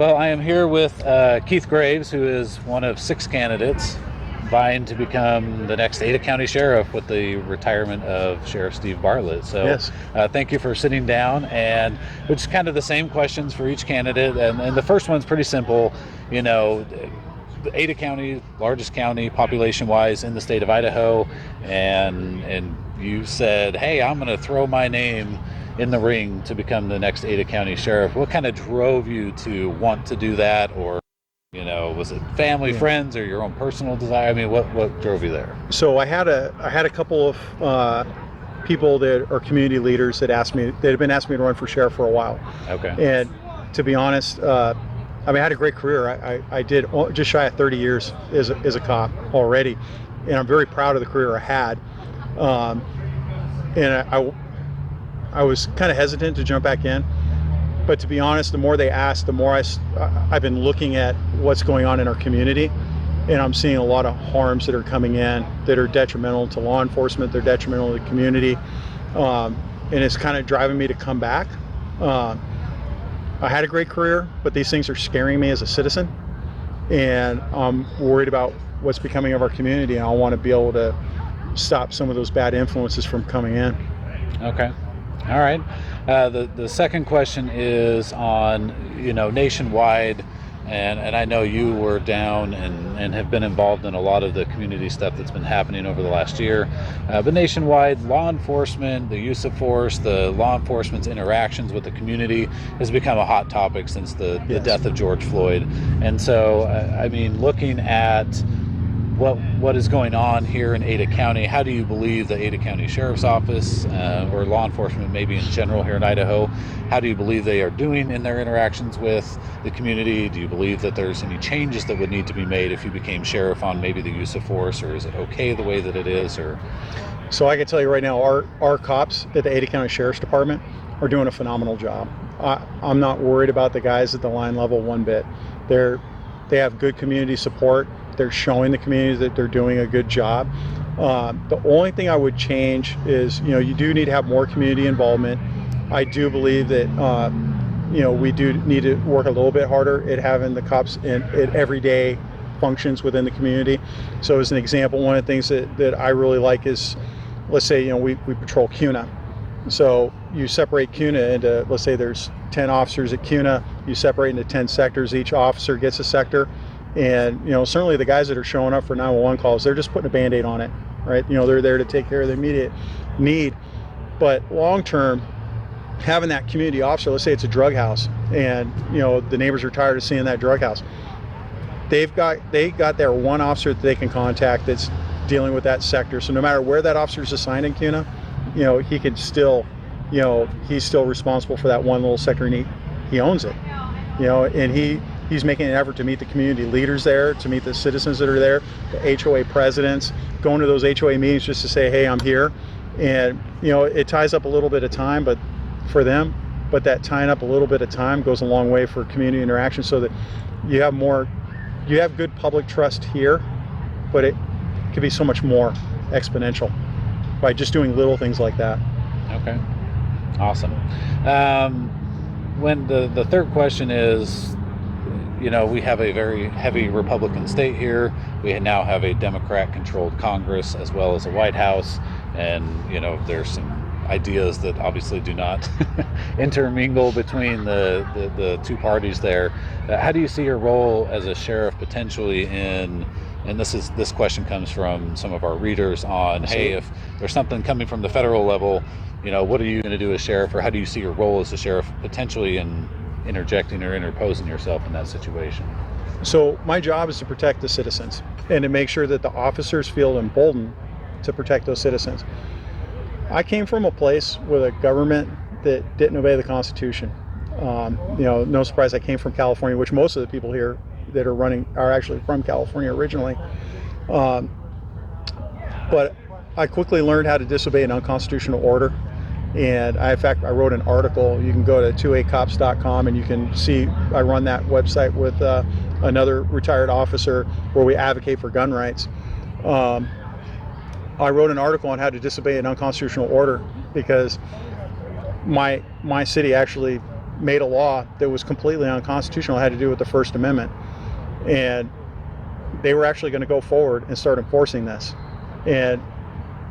Well, I am here with Keith Graves, who is one of 6 candidates vying to become the next Ada County Sheriff with the retirement of Sheriff Steve Bartlett. So Yes. thank you for sitting down, and it's kind of the same questions for each candidate. And the first one's pretty simple. You know, Ada County, largest county population-wise in the state of Idaho, and you said, hey, I'm going to throw my name in the ring to become the next Ada County Sheriff. What kind of drove you to want to do that? Or, was it family, friends, or your own personal desire? I mean, what drove you there? So I had a couple of people that are community leaders that had been asking me to run for sheriff for a while. Okay. And to be honest, I had a great career. I did just shy of 30 years as a cop already, and I'm very proud of the career I had. And I was kind of hesitant to jump back in, but to be honest, the more they ask, the more I've been looking at what's going on in our community, and I'm seeing a lot of harms that are coming in that are detrimental to law enforcement, they're detrimental to the community, and it's kind of driving me to come back. I had a great career, but these things are scaring me as a citizen, and I'm worried about what's becoming of our community, and I want to be able to stop some of those bad influences from coming in. Okay. All right. The second question is on, nationwide, and I know you were down and have been involved in a lot of the community stuff that's been happening over the last year. But nationwide, law enforcement, the use of force, the law enforcement's interactions with the community has become a hot topic since the death of George Floyd. And so, looking at what is going on here in Ada County, how do you believe the Ada County Sheriff's Office or law enforcement maybe in general here in Idaho, how do you believe they are doing in their interactions with the community? Do you believe that there's any changes that would need to be made if you became sheriff on maybe the use of force, or is it okay the way that it is? Or So I can tell you right now, our cops at the Ada County Sheriff's Department are doing a phenomenal job. I'm not worried about the guys at the line level one bit. They have good community support. They're showing the community that they're doing a good job. The only thing I would change is, you do need to have more community involvement. I do believe that, we do need to work a little bit harder at having the cops at everyday functions within the community. So as an example, one of the things that I really like is, let's say, we patrol CUNA. So you separate CUNA into, let's say there's 10 officers at CUNA, you separate into 10 sectors, each officer gets a sector. And, certainly the guys that are showing up for 911 calls, they're just putting a Band-Aid on it, right? They're there to take care of the immediate need. But long term, having that community officer, let's say it's a drug house, and, the neighbors are tired of seeing that drug house. They got their one officer that they can contact that's dealing with that sector. So no matter where that officer is assigned in CUNA, he can still, he's still responsible for that one little sector, and he owns it, and he's making an effort to meet the community leaders there, to meet the citizens that are there, the HOA presidents, going to those HOA meetings just to say, hey, I'm here. And, it ties up a little bit of time for them, but that tying up a little bit of time goes a long way for community interaction, so that you have good public trust here, but it could be so much more exponential by just doing little things like that. Okay. Awesome. When the third question is, we have a very heavy Republican state here. We now have a Democrat-controlled Congress as well as a White House, and there's some ideas that obviously do not intermingle between the two parties there. How do you see your role as a sheriff potentially in? And this question comes from some of our readers on, hey, if there's something coming from the federal level, what are you going to do as sheriff, or how do you see your role as a sheriff potentially in interjecting or interposing yourself in that situation? So my job is to protect the citizens and to make sure that the officers feel emboldened to protect those citizens. I came from a place with a government that didn't obey the Constitution. No surprise, I came from California, which most of the people here that are running are actually from California originally. But I quickly learned how to disobey an unconstitutional order. And in fact, I wrote an article. You can go to 2acops.com and you can see, I run that website with another retired officer where we advocate for gun rights. I wrote an article on how to disobey an unconstitutional order because my city actually made a law that was completely unconstitutional. It had to do with the First Amendment, and they were actually going to go forward and start enforcing this, and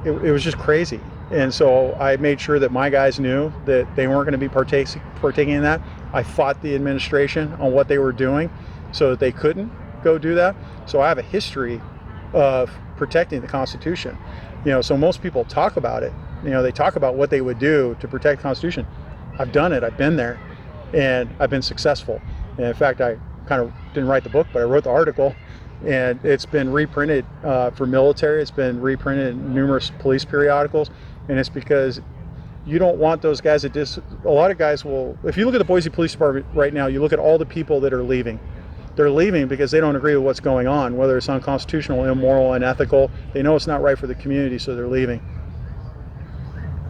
it was just crazy. And so I made sure that my guys knew that they weren't going to be partaking in that. I fought the administration on what they were doing so that they couldn't go do that. So I have a history of protecting the Constitution. So most people talk about it. They talk about what they would do to protect the Constitution. I've done it. I've been there, and I've been successful. And in fact, I kind of didn't write the book, but I wrote the article, and it's been reprinted for military. It's been reprinted in numerous police periodicals, and it's because you don't want those guys that a lot of guys will, if you look at the Boise Police Department right now, you look at all the people that are leaving. They're leaving because they don't agree with what's going on, whether it's unconstitutional, immoral, unethical. They know it's not right for the community, so they're leaving.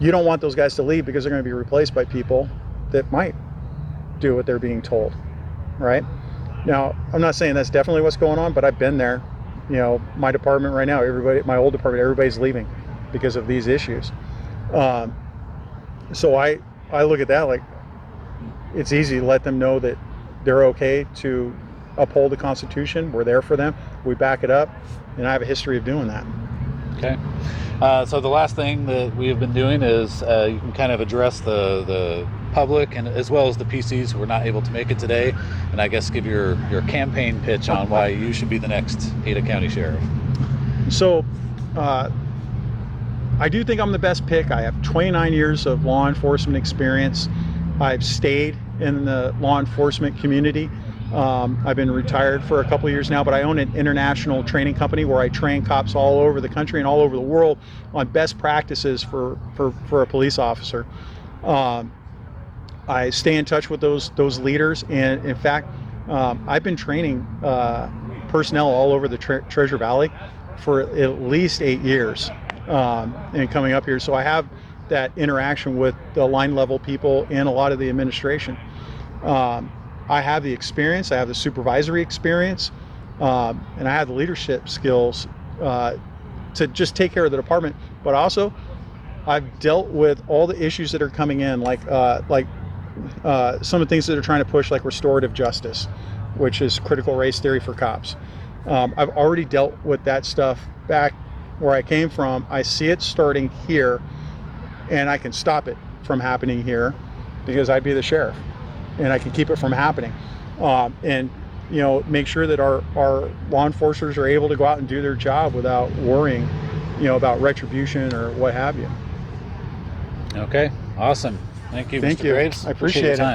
You don't want those guys to leave because they're going to be replaced by people that might do what they're being told, right? Now, I'm not saying that's definitely what's going on, but I've been there. My department right now, my old department, everybody's leaving because of these issues. So I look at that like it's easy to let them know that they're okay to uphold the Constitution. We're there for them. We back it up, and I have a history of doing that. Okay. So the last thing that we have been doing is you can kind of address the public and as well as the PCs who are not able to make it today, and I guess give your campaign pitch on why you should be the next Ada County Sheriff. So I do think I'm the best pick. I have 29 years of law enforcement experience. I've stayed in the law enforcement community. I've been retired for a couple of years now, but I own an international training company where I train cops all over the country and all over the world on best practices for a police officer. I stay in touch with those leaders, and in fact, I've been training personnel all over the Treasure Valley for at least 8 years, and coming up here. So I have that interaction with the line level people and a lot of the administration. I have the experience, I have the supervisory experience, and I have the leadership skills to just take care of the department. But also, I've dealt with all the issues that are coming in, like some of the things that are trying to push, like restorative justice, which is critical race theory for cops. I've already dealt with that stuff back where I came from. I see it starting here, and I can stop it from happening here because I'd be the sheriff, and I can keep it from happening, and make sure that our law enforcers are able to go out and do their job without worrying about retribution or what have you. Okay, awesome. Thank you, Mr. Graves. I appreciate your it. time.